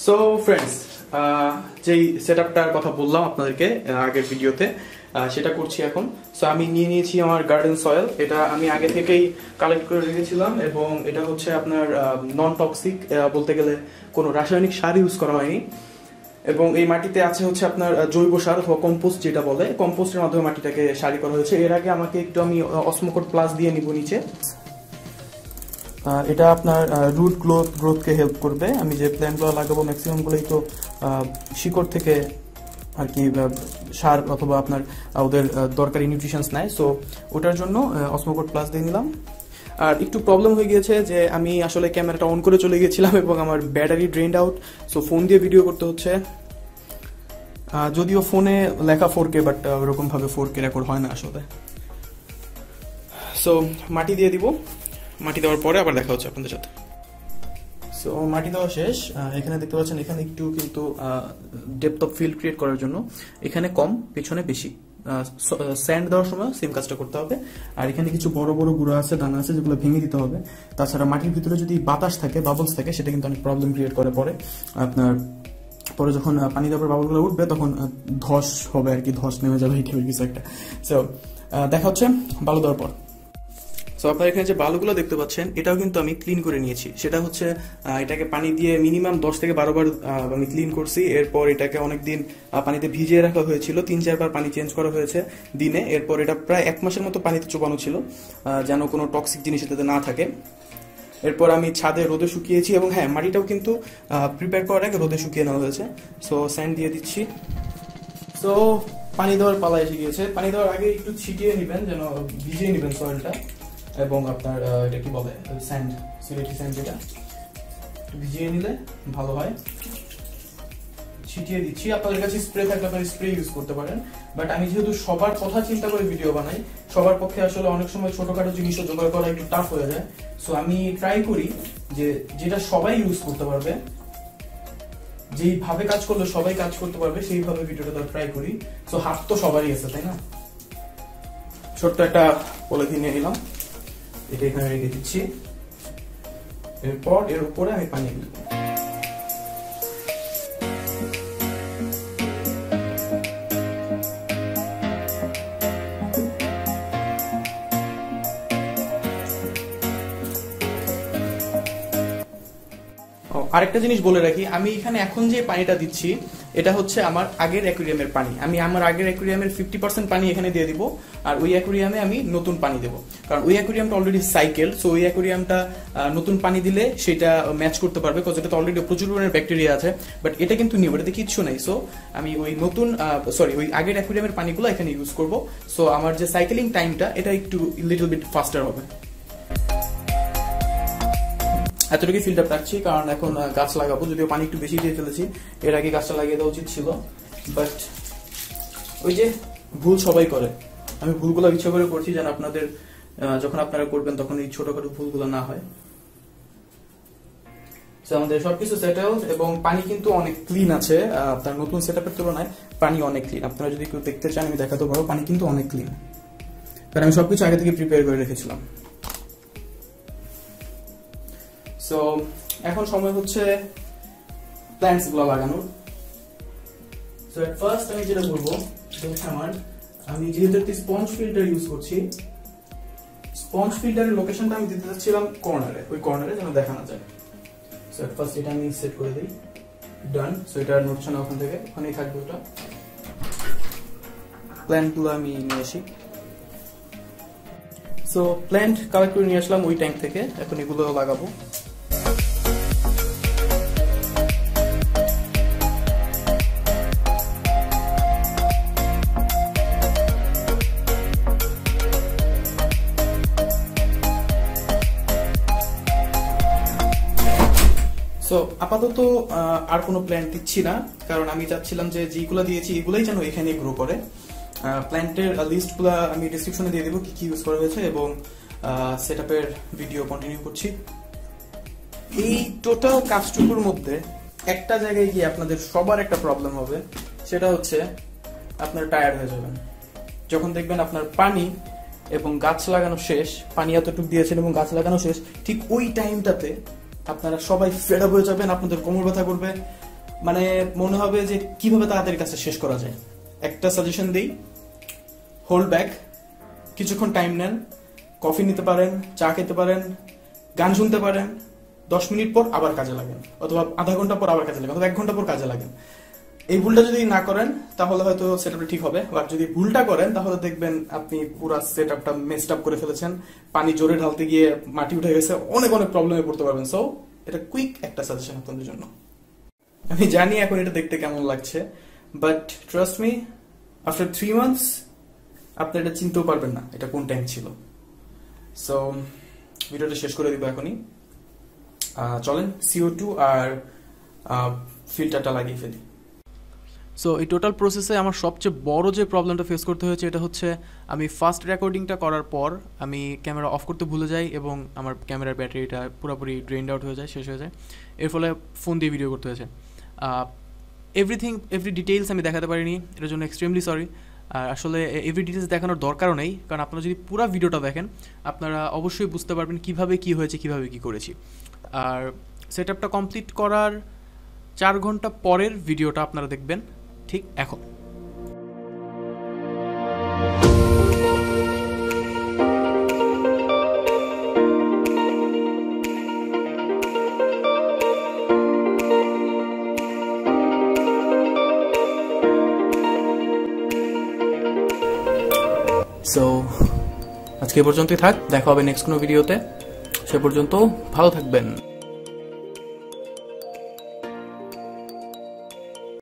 So friends, যেই সেটআপটার কথা বললাম আপনাদেরকে আগের ভিডিওতে, সেটা করছি এখন। সো আমি নিয়ে নিয়েছি আমার গার্ডেন সয়েল। এটা আমি আগে থেকেই কালেক্ট করে রেখেছিলাম এবং এটা হচ্ছে আপনার নন টক্সিক, বলতে গেলে কোনো রাসায়নিক সার ইউজ করা হয়নি। এবং এই মাটিতে আছে হচ্ছে আপনার জৈব সার অথবা কম্পোস্ট, যেটা বলে কম্পোস্টের মাধ্যমে মাটিটাকে সারি করা হয়েছে। এর আগে আমাকে একটু আমি অসমোকোট প্লাস দিয়ে নিব নিচে। এটা আপনার রুট গ্রোথকে হেল্প করবে। আমি যে প্ল্যান্টগুলো লাগাবো ম্যাক্সিমামগুলোই তো শিকড় থেকে আর কি সার অথবা আপনার ওদের দরকারি নিউট্রিশনস নেয়। সো ওটার জন্য অসমোকোট প্লাস দিয়ে নিলাম। আর একটু প্রবলেম হয়ে গিয়েছে যে আমি আসলে ক্যামেরাটা অন করে চলে গেছিলাম এবং আমার battery drained out. So phone দিয়ে ভিডিও করতে হচ্ছে, যদিও ফোনে লেখা 4K, বাট ওরকম ভাবে 4K রেকর্ড হয় না আসলে। সো মাটি দিয়ে দিব। মাটি দেওয়ার পরে আবার দেখা হচ্ছে আপনাদের সাথে। সো মাটি দেওয়া শেষ। এখানে দেখতে পাচ্ছেন, এখানে একটু কিন্তু ডেপথ অফ ফিল্ড ক্রিয়েট করার জন্য এখানে কম, পেছনে বেশি। স্যান্ড দেওয়ার সময় সেম কাজটা করতে হবে। আর এখানে কিছু বড় বড় গুঁড়ো আছে, দানা আছে, যেগুলো ভেঙে দিতে হবে। তাছাড়া মাটির ভিতরে যদি বাতাস থাকে, বাবলস থাকে, সেটা কিন্তু অনেক প্রবলেম ক্রিয়েট করে। পরে যখন পানি দেওয়ার বাবলগুলো উঠবে তখন ধস হবে আর কি, ধস নেমে যাবে কিছু একটা। সো দেখা হচ্ছে বালু দেওয়ার পর। সো আপনারা এখানে যে বালুগুলো দেখতে পাচ্ছেন, এটাও কিন্তু আমি ক্লিন করে নিয়েছি। সেটা হচ্ছে এটাকে পানি দিয়ে মিনিমাম 10 থেকে 12 বার আমি ক্লিন করছি। এরপর এটাকে অনেকদিন পানিতে ভিজিয়ে রাখা হয়েছিল, 3-4 বার পানি চেঞ্জ করা হয়েছে দিনে। এরপর এটা প্রায় 1 মাসের মতো পানিতে চোবানো ছিল, যেন কোনো টক্সিক জিনিস এটাতে না থাকে। এরপর আমি ছাদে রোদে শুকিয়েছি এবং হ্যাঁ, মাটিটাও কিন্তু প্রিপেয়ার করার আগে রোদে শুকিয়ে নেওয়া হয়েছে। সো স্যান্ড দিয়ে দিচ্ছি। সো পানি দেওয়ার পালা এসে গিয়েছে। পানি দেওয়ার আগে একটু ছিটিয়ে নেবেন, যেন ভিজিয়ে নেবেন সয়েলটা। এবং আপনার এটা কি বলে, স্যান্ড, সিলেটি স্যান্ড, যেটা ভিজিয়ে নিলে ভালো হয়। ছিটিয়ে দিচ্ছি। আপনাদের কাছে স্প্রে থাকলে আপনারা স্প্রে ইউজ করতে পারেন, বাট আমি যেহেতু সবার কথা চিন্তা করে ভিডিও বানাই, সবার পক্ষে আসলে অনেক সময় ছোটখাটো জিনিসও জোগাড় করা একটু টাফ হয়ে যায়। সো আমি ট্রাই করি যে যেটা সবাই ইউজ করতে পারবে, যেইভাবে কাজ করলে সবাই কাজ করতে পারবে, সেইভাবে ভিডিওটা ট্রাই করি। সো হাত তো সবারই আছে, তাই না? ছোট্ট একটা পলিথিন নিয়ে নিলাম, এটা এখানে রেখে দিচ্ছি। এরপর এর উপরে আমি পানি দিব। আরেকটা জিনিস বলে রাখি, আমি এখানে এখন যে পানিটা দিচ্ছি, এটা হচ্ছে আমার আগের অ্যাকুয়ারিয়ামের পানি। আমি আমার আগের অ্যাকুয়ারিয়ামের 50% পানি এখানে দিয়ে দিব, আর ওই অ্যাকুয়ারিয়ামে আমি নতুন পানি দেবো। কারণ ওই অ্যাকুয়ারিয়ামটা অলরেডি সাইকেল। সো ওই অ্যাকুয়ারিয়ামটা নতুন পানি দিলে সেটা ম্যাচ করতে পারবে, কারণ এটাতে অলরেডি প্রচুর পরিমাণে ব্যাকটেরিয়া আছে। বাট এটা কিন্তু নিউ, এটাতে কিচ্ছু নেই। সো আমি ওই ওই আগের অ্যাকুয়ারিয়ামের পানিগুলো এখানে ইউজ করব। সো আমার যে সাইকেলিং টাইমটা, এটা একটু লিটল বিট ফাস্টার হবে। এতটুকু ফিল্ড আপ রাখছি, কারণ এখন গাছ লাগাবো। যদিও পানি একটু বেশি দিয়ে ফেলেছি, এর আগে গাছটা লাগিয়ে দেওয়া উচিত ছিল। বাট ওই যে ভুল সবাই করে, আমি ভুলগুলো ইচ্ছা করে করছি, যেন আপনাদের যখন আপনারা করবেন তখন এই ছোটখাটো ভুলগুলো না হয়। আমাদের সবকিছু সেটেল এবং পানি কিন্তু অনেক ক্লিন আছে। আপনার নতুন সেটআপের তুলনায় পানি অনেক ক্লিন। আপনারা যদি কেউ দেখতে চান, আমি দেখাতে পারবো, পানি কিন্তু অনেক ক্লিন, কারণ আমি সবকিছু আগে থেকে প্রিপেয়ার করে রেখেছিলাম। সো এখন সময় হচ্ছে প্ল্যান্টস গুলো লাগানোর। সো এট ফার্স্ট আমি যেটা বলবো, আমি যেহেতু একটি স্পঞ্জ ফিল্টার ইউজ করছি, স্পঞ্জ ফিল্টারের লোকেশনটা আমি দিতে চাচ্ছিলাম কর্নারে, ওই কর্নারে যেন দেখা না যায়। সো এট ফার্স্ট এটা আমি সেট করে দিই। ডান। সো এটা নড়ছে না, ওখান থেকে ওখানেই থাকবে ওটা। প্ল্যান্ট গুলো আমি নিয়ে আসি। সো প্ল্যান্ট কালেক্ট করে নিয়ে আসলাম ওই ট্যাঙ্ক থেকে। এখন এগুলো লাগাবো। সো আপাতত আর কোনো প্ল্যান্ট দিচ্ছি না, কারণ আমি চাচ্ছিলাম যে যেগুলো দিয়েছি এগুলাই যেন এখানে গ্রো করে। প্ল্যান্টের লিস্টগুলো আমি ডেসক্রিপশনে দিয়ে দেবো, কি কি ইউজ করা হয়েছে, এবং সেটআপের ভিডিও কন্টিনিউ করছি। এই টোটাল কাজটুকুর মধ্যে একটা জায়গায় গিয়ে আপনাদের সবার একটা প্রবলেম হবে, সেটা হচ্ছে আপনার টায়ার্ড হয়ে যাবেন যখন দেখবেন আপনার পানি এবং গাছ লাগানো শেষ, পানি এতটুকু দিয়েছেন এবং গাছ লাগানো শেষ, ঠিক ওই টাইমটাতে আপনারা সবাই ফেড আপ হয়ে যাবেন, আপনাদের কোমর ব্যথা করবে, মানে মনে হবে যে কিভাবে তাড়াতাড়ি কাজটা শেষ করা যায়। একটা সাজেশন দিই, হোল্ড ব্যাক, কিছুক্ষণ টাইম নেন, কফি নিতে পারেন, চা খেতে পারেন, গান শুনতে পারেন, 10 মিনিট পর আবার কাজে লাগেন, অথবা আধা ঘন্টা পর আবার কাজে লাগেন, অথবা 1 ঘন্টা পর কাজে লাগেন। এই ভুলটা যদি না করেন তাহলে হয়তো সেটআপটা ঠিক হবে, আর যদি ভুলটা করেন তাহলে দেখবেন আপনি পুরো সেটআপটা মেসড আপ করে ফেলেছেন, পানি জোরে ঢালতে গিয়ে মাটি উঠে গেছে, অনেক অনেক প্রবলেমে পড়তে পারবেন। সো এটা কুইক একটা সাজেশন আপনাদের জন্য। আমি জানি এখন এটা দেখতে কেমন লাগছে, but trust me, after 3 months আপনি এটা চিনতেও পারবেন না এটা কোন ট্যাঙ্ক ছিল। সো ভিডিওটা শেষ করে দিব এখনই। চলেন CO2 আর ফিল্টারটা লাগিয়ে ফেলি। সো এই টোটাল প্রসেসে আমার সবচেয়ে বড় যে প্রবলেমটা ফেস করতে হয়েছে এটা হচ্ছে আমি ফার্স্ট রেকর্ডিংটা করার পর আমি ক্যামেরা অফ করতে ভুলে যাই এবং আমার ক্যামেরার ব্যাটারিটা পুরোপুরি ড্রেনড আউট হয়ে যায়, শেষ হয়ে যায়। এর ফলে ফোন দিয়ে ভিডিও করতে হয়েছে। এভরি ডিটেইলস আমি দেখাতে পারিনি, এটার জন্য এক্সট্রিমলি সরি। আর আসলে এভরি ডিটেলস দেখানোর দরকারও নেই, কারণ আপনারা যদি পুরো ভিডিওটা দেখেন আপনারা অবশ্যই বুঝতে পারবেন কীভাবে কী হয়েছে, কীভাবে কী করেছি। আর সেটআপটা কমপ্লিট করার 4 ঘন্টা পরের ভিডিওটা আপনারা দেখবেন ঠিক এখন। সো আজকে এ পর্যন্তই থাক, দেখা হবে নেক্সট কোনো ভিডিওতে। সে পর্যন্ত ভালো থাকবেন।